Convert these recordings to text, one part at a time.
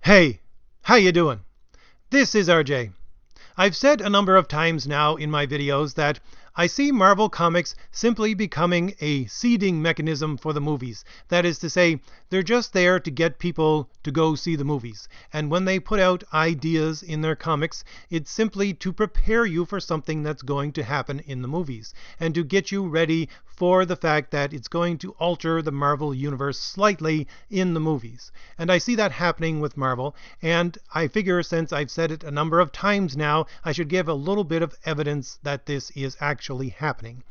Hey, how you doing? This is RJ. I've said a number of times now in my videos that I see Marvel Comics simply becoming a seeding mechanism for the movies. That is to say, they're just there to get people to go see the movies. And when they put out ideas in their comics, it's simply to prepare you for something that's going to happen in the movies, and to get you ready for the fact that it's going to alter the Marvel universe slightly in the movies. And I see that happening with Marvel, and I figure since I've said it a number of times now, I should give a little bit of evidence that this is actually happening.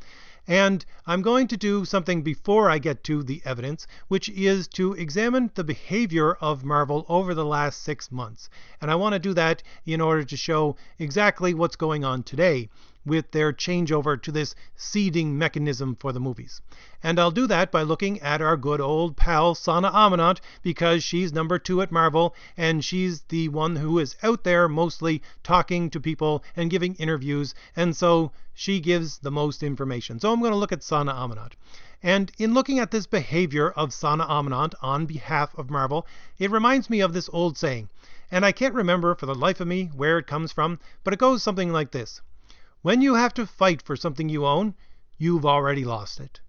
And I'm going to do something before I get to the evidence, which is to examine the behavior of Marvel over the last 6 months. And I want to do that in order to show exactly what's going on today with their changeover to this seeding mechanism for the movies. And I'll do that by looking at our good old pal Sana Amanat, because she's number 2 at Marvel, and she's the one who is out there mostly talking to people and giving interviews, and so she gives the most information. So I'm going to look at Sana Amanat. And in looking at this behavior of Sana Amanat on behalf of Marvel, it reminds me of this old saying, and I can't remember for the life of me where it comes from, but it goes something like this: when you have to fight for something you own, you've already lost it.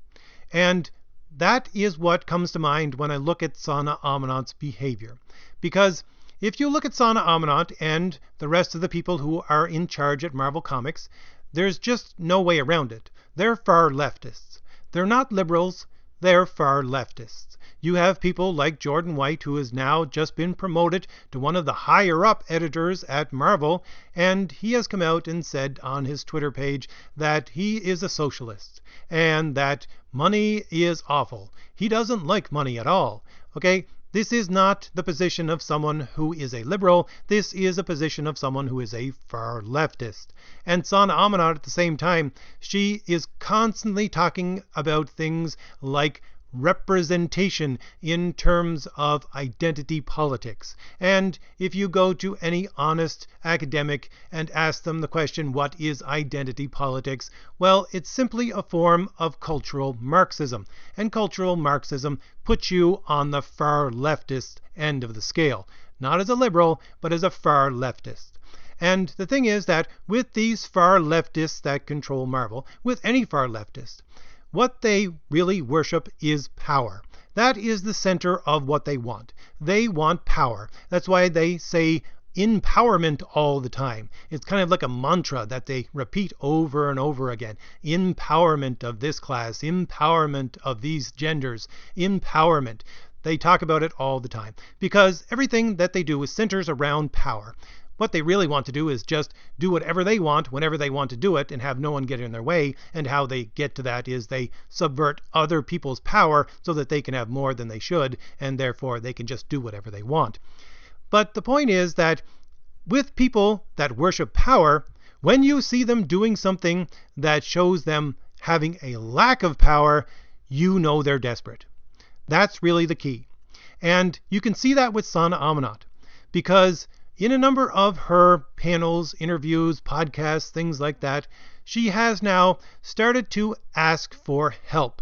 And that is what comes to mind when I look at Sana Amanat's behavior. Because if you look at Sana Amanat and the rest of the people who are in charge at Marvel Comics, there's just no way around it. They're far leftists. They're not liberals, they're far leftists. You have people like Jordan White, who has now just been promoted to one of the higher up editors at Marvel, and he has come out and said on his Twitter page that he is a socialist and that money is awful. He doesn't like money at all. Okay? This is not the position of someone who is a liberal. This is a position of someone who is a far leftist. And Sana Amanat, at the same time, she is constantly talking about things like representation in terms of identity politics. And if you go to any honest academic and ask them the question, what is identity politics? Well, it's simply a form of cultural Marxism. And cultural Marxism puts you on the far leftist end of the scale. Not as a liberal, but as a far leftist. And the thing is that with these far leftists that control Marvel, with any far leftist, what they really worship is power. That is the center of what they want. They want power. That's why they say empowerment all the time. It's kind of like a mantra that they repeat over and over again. Empowerment of this class, empowerment of these genders, empowerment. They talk about it all the time because everything that they do is centers around power. What they really want to do is just do whatever they want whenever they want to do it and have no one get in their way. And how they get to that is they subvert other people's power so that they can have more than they should, and therefore they can just do whatever they want. But the point is that with people that worship power, when you see them doing something that shows them having a lack of power, you know they're desperate. That's really the key. And you can see that with Sana Amanat, because in a number of her panels, interviews, podcasts, things like that, she has now started to ask for help.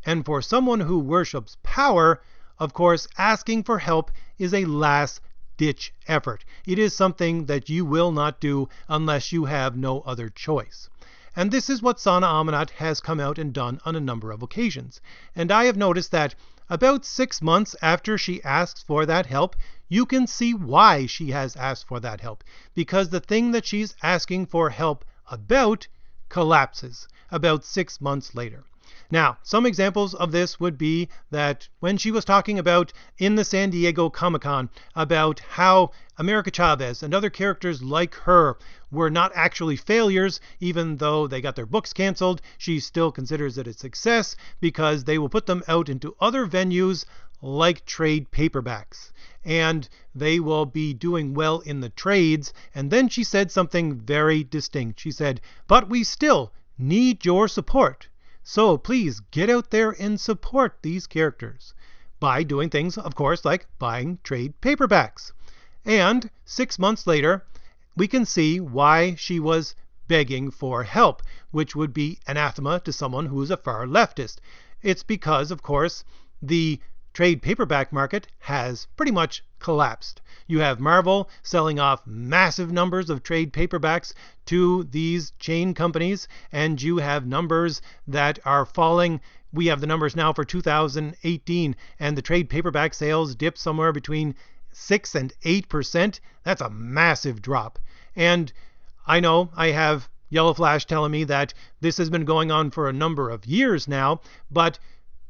And for someone who worships power, of course, asking for help is a last-ditch effort. It is something that you will not do unless you have no other choice. And this is what Sana Amanat has come out and done on a number of occasions. And I have noticed that about 6 months after she asks for that help, you can see why she has asked for that help. Because the thing that she's asking for help about collapses about 6 months later. Now, some examples of this would be that when she was talking about in the San Diego Comic-Con about how America Chavez and other characters like her were not actually failures, even though they got their books canceled, she still considers it a success because they will put them out into other venues like trade paperbacks. And they will be doing well in the trades. And then she said something very distinct. She said, "But we still need your support. So please get out there and support these characters," by doing things, of course, like buying trade paperbacks. And 6 months later, we can see why she was begging for help, which would be anathema to someone who is a far leftist. It's because, of course, the trade paperback market has pretty much collapsed. You have Marvel selling off massive numbers of trade paperbacks to these chain companies, and you have numbers that are falling. We have the numbers now for 2018, and the trade paperback sales dipped somewhere between 6 and 8%. That's a massive drop. And I know I have Yellow Flash telling me that this has been going on for a number of years now, but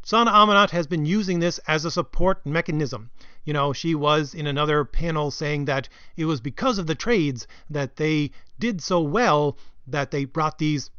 Sana Amanat has been using this as a support mechanism. You know, she was in another panel saying that it was because of the trades that they did so well that they brought these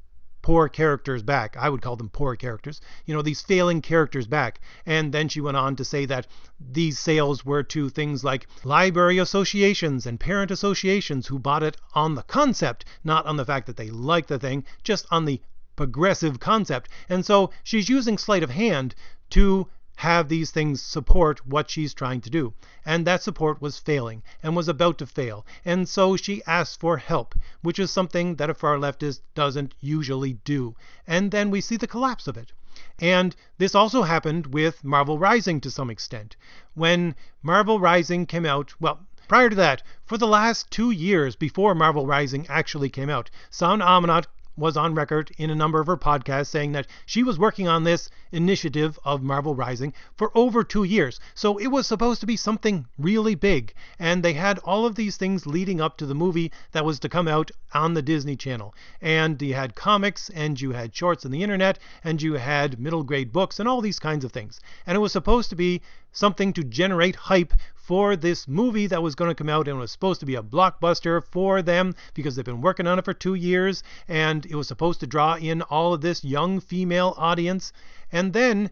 poor characters back. I would call them poor characters. You know, these failing characters back. And then she went on to say that these sales were to things like library associations and parent associations who bought it on the concept, not on the fact that they like the thing, just on the progressive concept. And so she's using sleight of hand to have these things support what she's trying to do. And that support was failing and was about to fail. And so she asked for help, which is something that a far leftist doesn't usually do. And then we see the collapse of it. And this also happened with Marvel Rising to some extent. When Marvel Rising came out, well, prior to that, for the last 2 years before Marvel Rising actually came out, Sana Amanat was on record in a number of her podcasts saying that she was working on this initiative of Marvel Rising for over 2 years. So it was supposed to be something really big. And they had all of these things leading up to the movie that was to come out on the Disney Channel. And you had comics, and you had shorts on the internet, and you had middle grade books, and all these kinds of things. And it was supposed to be something to generate hype for this movie that was going to come out, and it was supposed to be a blockbuster for them because they've been working on it for 2 years, and it was supposed to draw in all of this young female audience. And then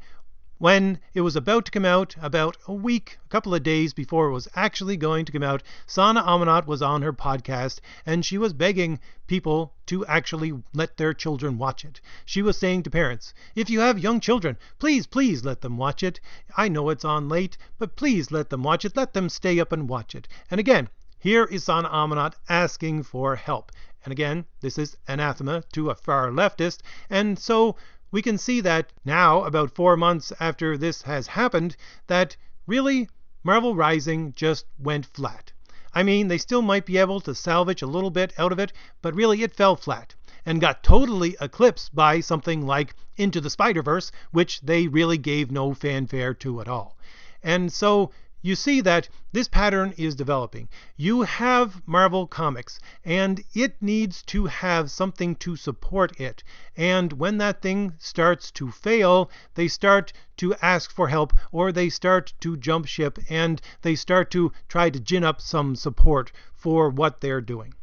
when it was about to come out, about a week, a couple of days before it was actually going to come out, Sana Amanat was on her podcast, and she was begging people to actually let their children watch it. She was saying to parents, if you have young children, please let them watch it. I know it's on late, but please let them watch it. Let them stay up and watch it. And again, here is Sana Amanat asking for help. And again, this is anathema to a far leftist. And so we can see that now, about 4 months after this has happened, that really Marvel Rising just went flat. I mean, they still might be able to salvage a little bit out of it, but really it fell flat and got totally eclipsed by something like Into the Spider-Verse, which they really gave no fanfare to at all. And so you see that this pattern is developing. You have Marvel Comics, and it needs to have something to support it. And when that thing starts to fail, they start to ask for help, or they start to jump ship, and they start to try to gin up some support for what they're doing.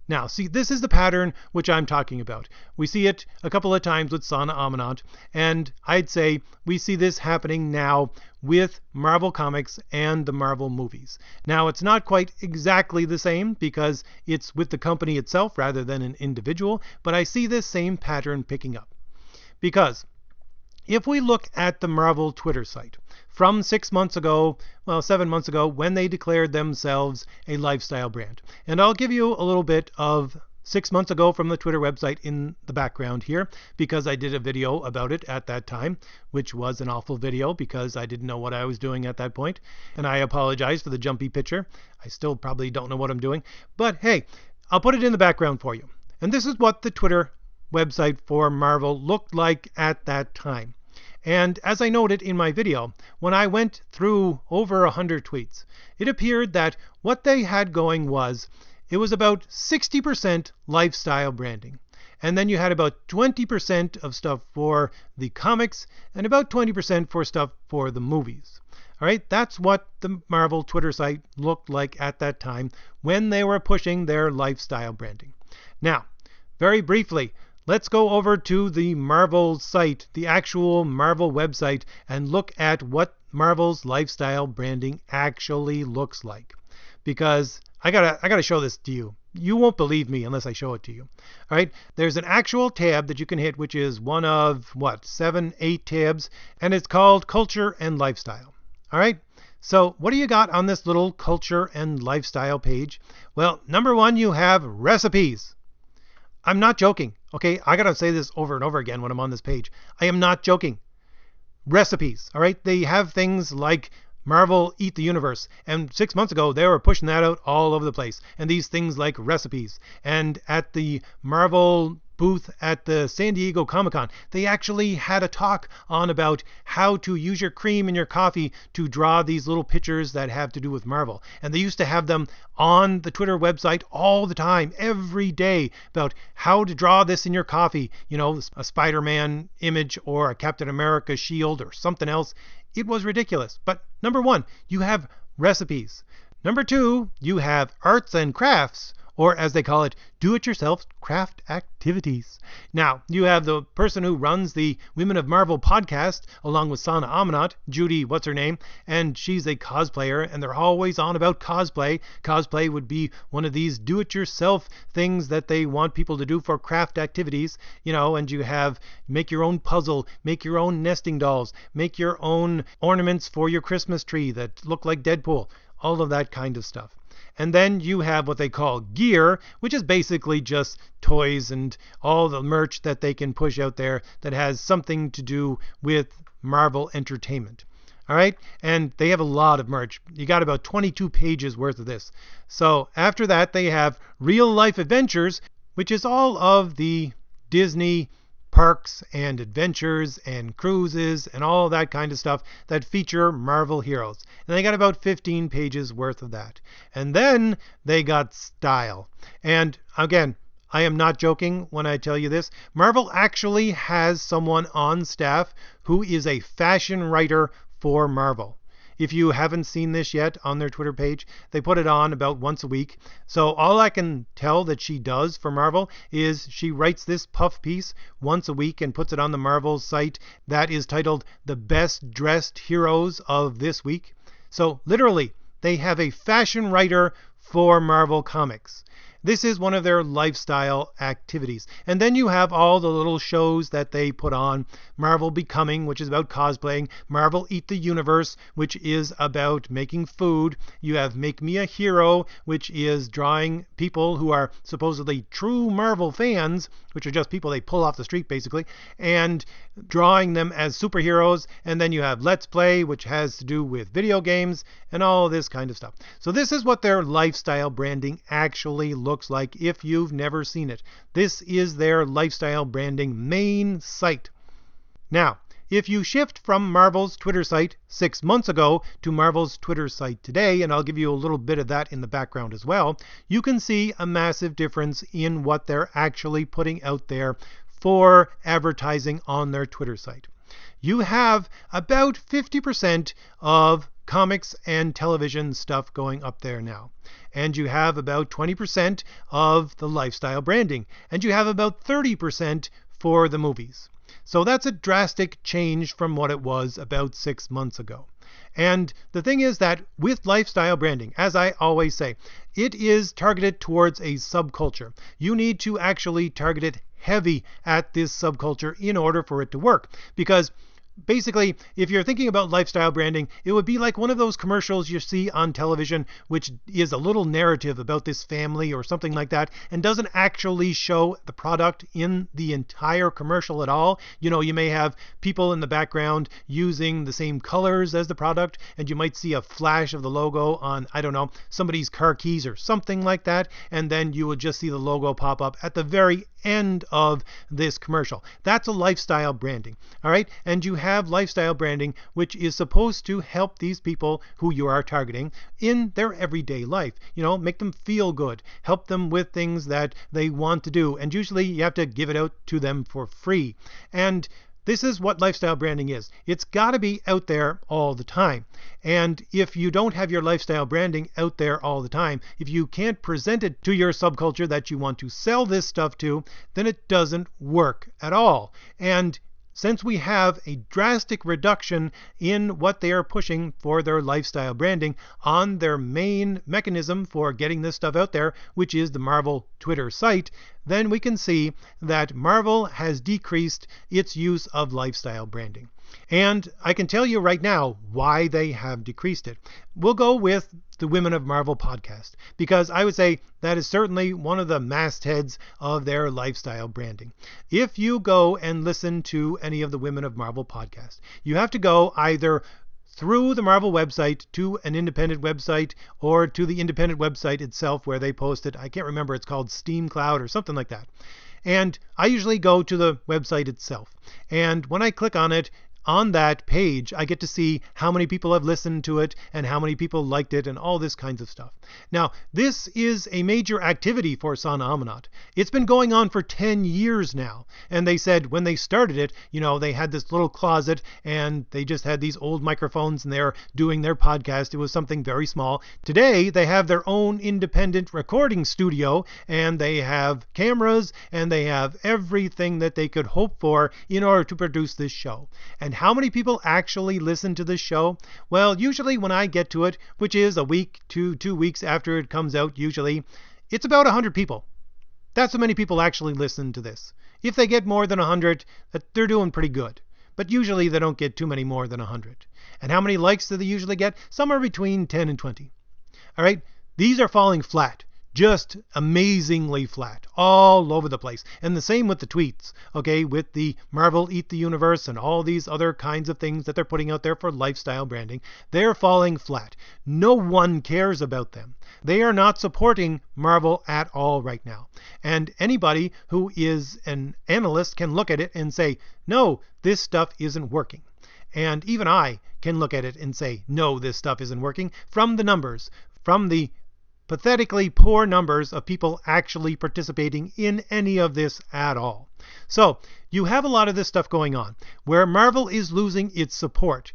Now, see, this is the pattern which I'm talking about. We see it a couple of times with Sana Amanat, and I'd say we see this happening now with Marvel Comics and the Marvel movies. Now, it's not quite exactly the same because it's with the company itself rather than an individual, but I see this same pattern picking up. Because if we look at the Marvel Twitter site from 6 months ago, well, 7 months ago, when they declared themselves a lifestyle brand. And I'll give you a little bit of 6 months ago from the Twitter website in the background here, because I did a video about it at that time, which was an awful video because I didn't know what I was doing at that point. And I apologize for the jumpy picture. I still probably don't know what I'm doing. But hey, I'll put it in the background for you. And this is what the Twitter website for Marvel looked like at that time. And as I noted in my video, when I went through over 100 tweets, it appeared that what they had going was, it was about 60% lifestyle branding. And then you had about 20% of stuff for the comics and about 20% for stuff for the movies. All right, that's what the Marvel Twitter site looked like at that time when they were pushing their lifestyle branding. Now, very briefly, let's go over to the Marvel site, the actual Marvel website, and look at what Marvel's lifestyle branding actually looks like. Because I gotta show this to you. You won't believe me unless I show it to you. All right, there's an actual tab that you can hit, which is one of, 7, 8 tabs, and it's called Culture and Lifestyle. All right, so what do you got on this little Culture and Lifestyle page? Well, number one, you have recipes. I'm not joking. Okay, I gotta say this over and over again when I'm on this page. I am not joking. recipes. All right, they have things like Marvel Eat the Universe, and 6 months ago they were pushing that out all over the place. And these things like recipes. And at the Marvel booth at the San Diego Comic-Con, they actually had a talk on about how to use your cream in your coffee to draw these little pictures that have to do with Marvel. And they used to have them on the Twitter website all the time, every day, about how to draw this in your coffee, you know, a Spider-Man image or a Captain America shield or something else. It was ridiculous. But number one, you have recipes. Number two, you have arts and crafts, or as they call it, do-it-yourself craft activities. Now, you have the person who runs the Women of Marvel podcast, along with Sana Amanat, Judy, what's her name, and she's a cosplayer, and they're always on about cosplay. Cosplay would be one of these do-it-yourself things that they want people to do for craft activities, you know, and you have make your own puzzle, make your own nesting dolls, make your own ornaments for your Christmas tree that look like Deadpool, all of that kind of stuff. And then you have what they call gear, which is basically just toys and all the merch that they can push out there that has something to do with Marvel Entertainment. All right, and they have a lot of merch. You got about 22 pages worth of this. So after that, they have Real Life Adventures, which is all of the Disney parks and adventures and cruises and all that kind of stuff that feature Marvel heroes. And they got about 15 pages worth of that. And then they got style. And again, I am not joking when I tell you this. Marvel actually has someone on staff who is a fashion writer for Marvel. If you haven't seen this yet on their Twitter page, they put it on about once a week. So all I can tell that she does for Marvel is she writes this puff piece once a week and puts it on the Marvel site that is titled The Best Dressed Heroes of This Week. So literally, they have a fashion writer for Marvel Comics. This is one of their lifestyle activities. And then you have all the little shows that they put on. Marvel Becoming, which is about cosplaying. Marvel Eat the Universe, which is about making food. You have Make Me a Hero, which is drawing people who are supposedly true Marvel fans, which are just people they pull off the street basically, and drawing them as superheroes. And then you have Let's Play, which has to do with video games and all this kind of stuff. So this is what their lifestyle branding actually looks like if you've never seen it. This is their lifestyle branding main site. Now, if you shift from Marvel's Twitter site 6 months ago to Marvel's Twitter site today, and I'll give you a little bit of that in the background as well, you can see a massive difference in what they're actually putting out there for advertising on their Twitter site. You have about 50% of comics and television stuff going up there now. And you have about 20% of the lifestyle branding. And you have about 30% for the movies. So that's a drastic change from what it was about 6 months ago. And the thing is that with lifestyle branding, as I always say, it is targeted towards a subculture. You need to actually target it heavy at this subculture in order for it to work. Because basically, if you're thinking about lifestyle branding, it would be like one of those commercials you see on television, which is a little narrative about this family or something like that, and doesn't actually show the product in the entire commercial at all. You know, you may have people in the background using the same colors as the product, and you might see a flash of the logo on, I don't know, somebody's car keys or something like that, and then you would just see the logo pop up at the very end of this commercial. That's a lifestyle branding. All right, and you have lifestyle branding, which is supposed to help these people who you are targeting in their everyday life. You know, make them feel good, help them with things that they want to do, and usually you have to give it out to them for free. And this is what lifestyle branding is. It's got to be out there all the time. And if you don't have your lifestyle branding out there all the time, if you can't present it to your subculture that you want to sell this stuff to, then it doesn't work at all. And since we have a drastic reduction in what they are pushing for their lifestyle branding on their main mechanism for getting this stuff out there, which is the Marvel Twitter site, then we can see that Marvel has decreased its use of lifestyle branding. And I can tell you right now why they have decreased it. We'll go with the Women of Marvel podcast, because I would say that is certainly one of the mastheads of their lifestyle branding. If you go and listen to any of the Women of Marvel podcast, you have to go either through the Marvel website to an independent website, or to the independent website itself where they post it. I can't remember, it's called Steam Cloud or something like that. And I usually go to the website itself. And when I click on it, on that page, I get to see how many people have listened to it and how many people liked it and all this kinds of stuff. Now, this is a major activity for SJW. It's been going on for 10 years now. And they said when they started it, they had this little closet and they just had these old microphones and they're doing their podcast. It was something very small. Today, they have their own independent recording studio and they have cameras and they have everything that they could hope for in order to produce this show. And how many people actually listen to this show? Well, usually when I get to it, which is a week to 2 weeks after it comes out, usually, it's about 100 people. That's how many people actually listen to this. If they get more than 100, they're doing pretty good. But usually they don't get too many more than 100. And how many likes do they usually get? Somewhere between 10 and 20. All right? These are falling flat. Just amazingly flat, all over the place. And the same with the tweets, okay, with the Marvel Eat the Universe and all these other kinds of things that they're putting out there for lifestyle branding. They're falling flat. No one cares about them. They are not supporting Marvel at all right now. And anybody who is an analyst can look at it and say, no, this stuff isn't working. And even I can look at it and say, no, this stuff isn't working, from the numbers, from the pathetically poor numbers of people actually participating in any of this at all. So you have a lot of this stuff going on where Marvel is losing its support,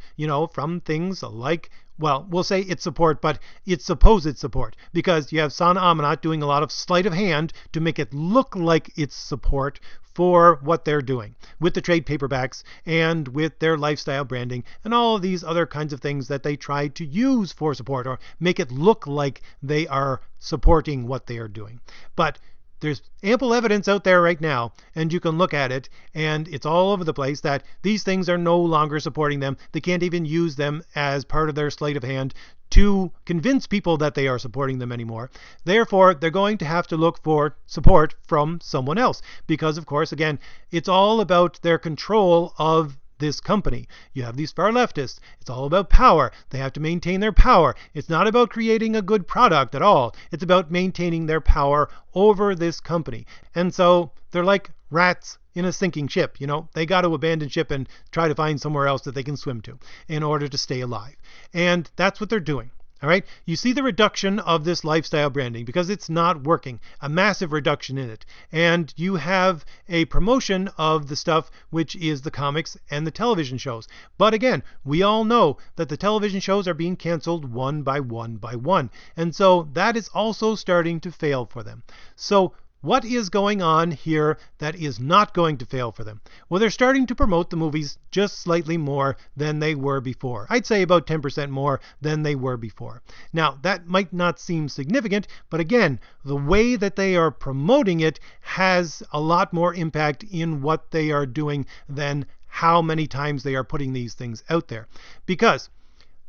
from things like, well, we'll say its support, but its supposed support, because you have SJW doing a lot of sleight of hand to make it look like its support for what they're doing with the trade paperbacks and with their lifestyle branding and all of these other kinds of things that they try to use for support or make it look like they are supporting what they are doing. But there's ample evidence out there right now, and you can look at it, and it's all over the place that these things are no longer supporting them. They can't even use them as part of their sleight of hand to convince people that they are supporting them anymore. Therefore, they're going to have to look for support from someone else because, of course, again, it's all about their control of this company. You have these far leftists. It's all about power. They have to maintain their power. It's not about creating a good product at all. It's about maintaining their power over this company. And so they're like rats in a sinking ship. They got to abandon ship and try to find somewhere else that they can swim to in order to stay alive. And that's what they're doing. All right, you see the reduction of this lifestyle branding because it's not working, a massive reduction in it. And you have a promotion of the stuff which is the comics and the television shows. But again, we all know that the television shows are being canceled one by one by one. And so that is also starting to fail for them. So what is going on here that is not going to fail for them? Well, they're starting to promote the movies just slightly more than they were before. I'd say about 10% more than they were before. Now, that might not seem significant, but again, the way that they are promoting it has a lot more impact in what they are doing than how many times they are putting these things out there. Because,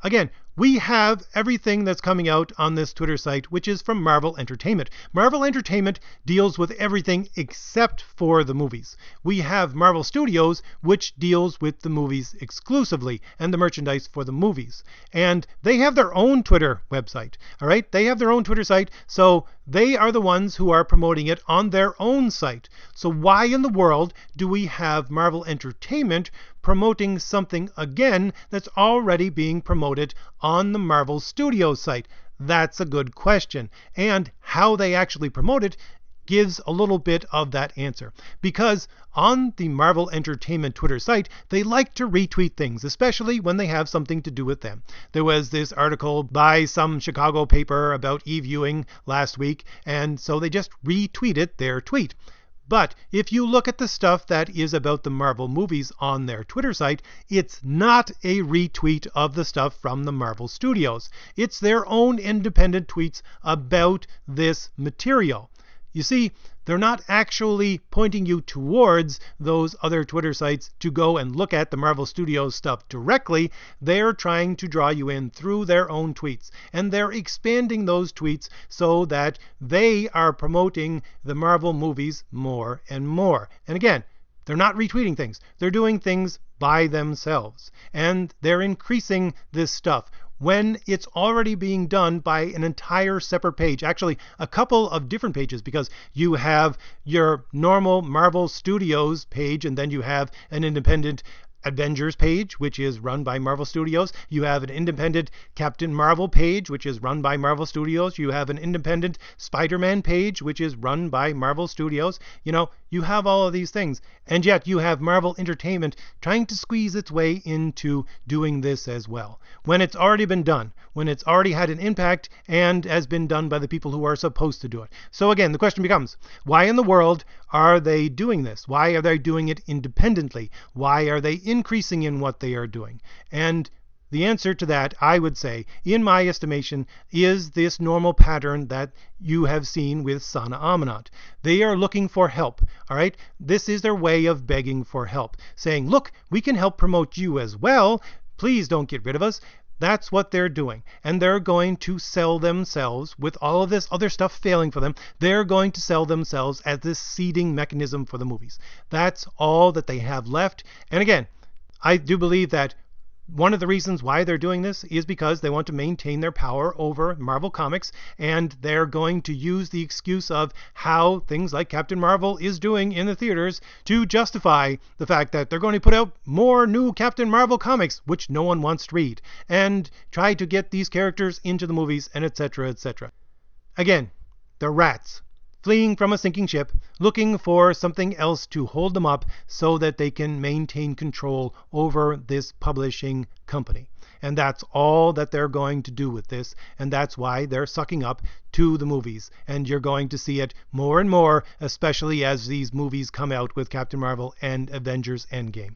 again, we have everything that's coming out on this Twitter site, which is from Marvel Entertainment. Marvel Entertainment deals with everything except for the movies. We have Marvel Studios, which deals with the movies exclusively and the merchandise for the movies. And they have their own Twitter website. All right, they have their own Twitter site, so they are the ones who are promoting it on their own site. So why in the world do we have Marvel Entertainment promoting something again that's already being promoted on the Marvel Studios site? That's a good question. And how they actually promote it gives a little bit of that answer. Because on the Marvel Entertainment Twitter site, they like to retweet things, especially when they have something to do with them. There was this article by some Chicago paper about e-viewing last week, and so they just retweeted their tweet. But if you look at the stuff that is about the Marvel movies on their Twitter site, it's not a retweet of the stuff from the Marvel Studios. It's their own independent tweets about this material. You see, they're not actually pointing you towards those other Twitter sites to go and look at the Marvel Studios stuff directly. They're trying to draw you in through their own tweets. And they're expanding those tweets so that they are promoting the Marvel movies more and more. And again, they're not retweeting things. They're doing things by themselves. And they're increasing this stuff when it's already being done by an entire separate page. Actually, a couple of different pages, because you have your normal Marvel Studios page, and then you have an independent Avengers page, which is run by Marvel Studios. You have an independent Captain Marvel page, which is run by Marvel Studios. You have an independent Spider-Man page, which is run by Marvel Studios. You know, you have all of these things. And yet you have Marvel Entertainment trying to squeeze its way into doing this as well, when it's already been done, when it's already had an impact and has been done by the people who are supposed to do it. So again, the question becomes, why in the world are they doing this? Why are they doing it independently? Why are they increasing in what they are doing? And the answer to that, I would say, in my estimation, is this normal pattern that you have seen with Sana Amanat. They are looking for help, all right? This is their way of begging for help, saying, look, we can help promote you as well. Please don't get rid of us. That's what they're doing. And they're going to sell themselves, with all of this other stuff failing for them, they're going to sell themselves as this seeding mechanism for the movies. That's all that they have left. And again, I do believe that one of the reasons why they're doing this is because they want to maintain their power over Marvel Comics, and they're going to use the excuse of how things like Captain Marvel is doing in the theaters to justify the fact that they're going to put out more new Captain Marvel comics, which no one wants to read, and try to get these characters into the movies, and etc., etc. Again, they're rats, fleeing from a sinking ship, looking for something else to hold them up so that they can maintain control over this publishing company. And that's all that they're going to do with this, and that's why they're sucking up to the movies. And you're going to see it more and more, especially as these movies come out with Captain Marvel and Avengers Endgame.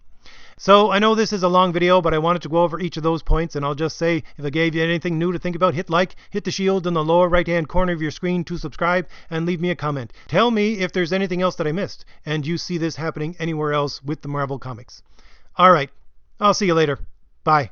So I know this is a long video, but I wanted to go over each of those points, and I'll just say, if I gave you anything new to think about, hit like, hit the shield in the lower right hand corner of your screen to subscribe, and leave me a comment. Tell me if there's anything else that I missed, and you see this happening anywhere else with the Marvel Comics. Alright, I'll see you later. Bye.